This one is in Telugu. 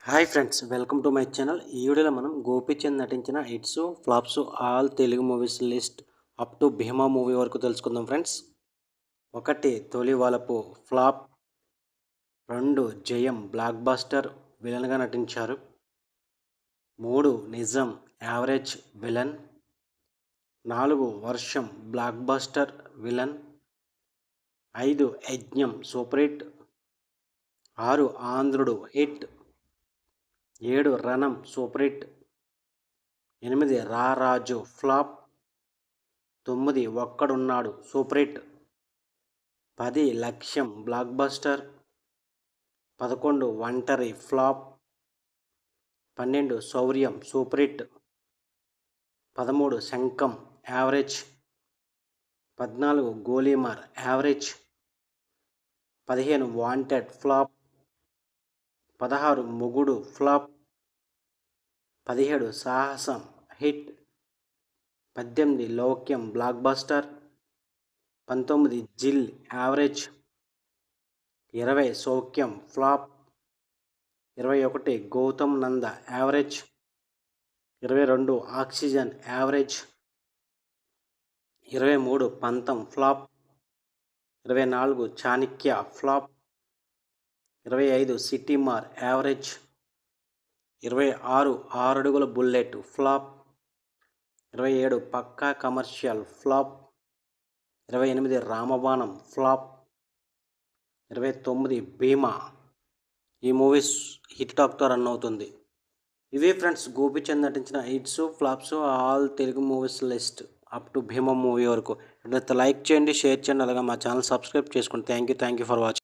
Hi friends, welcome to my channel. ఈ వీడియోలో మనం గోపీచంద్ నటించిన hits flops all Telugu movies list up to Bhima movie వరకు తెలుసుకుందాం ఫ్రెండ్స్. 1 తొలి వలపు ఫ్లాప్, 2 జయం బ్లాక్ బస్టర్ విలన్గా నటించారు, 3 నిజం యావరేజ్ విలన్, 4 వర్షం బ్లాక్ బస్టర్ విలన్, 5 యజ్ఞం సూపర్ హిట్, 6 ఆంధ్రుడు హిట్, 7 రణం సూపర్ హిట్, 8 రారాజు ఫ్లాప్, 9 ఒక్కడున్నాడు సూపర్ హిట్, 10 లక్ష్యం బ్లాక్ బస్టర్, 11 ఒంటరి ఫ్లాప్, 12 శౌర్యం సూపర్ హిట్, 13 శంఖం average, 14 Golimaar average, 15 wanted flop, 16 మొగుడు ఫ్లాప్, 17 సాహసం హిట్, 18 లౌక్యం బ్లాక్ బస్టర్, 19 జిల్ యావరేజ్, 20 సౌఖ్యం ఫ్లాప్, 21 గౌతమ్ నంద యావరేజ్, 22 ఆక్సిజన్ యావరేజ్, 23 పంతం ఫ్లాప్, 24 చాణక్య ఫ్లాప్, 25 సిటీ మార్ యావరేజ్, 26 6 అడుగుల బుల్లెట్ ఫ్లాప్, 27 పక్కా కమర్షియల్ ఫ్లాప్, 28 రామబాణం ఫ్లాప్, 29 భీమా. ఈ మూవీస్ హిట్ టాక్తో రన్ అవుతుంది. ఇవే ఫ్రెండ్స్ గోపీచంద్ నటించిన hits flops all Telugu movies list up to Bhima movie వరకు. లైక్ చేయండి, షేర్ చేయండి, అలాగే మా ఛానల్ సబ్స్క్రైబ్ చేసుకోండి. Thank you for watching.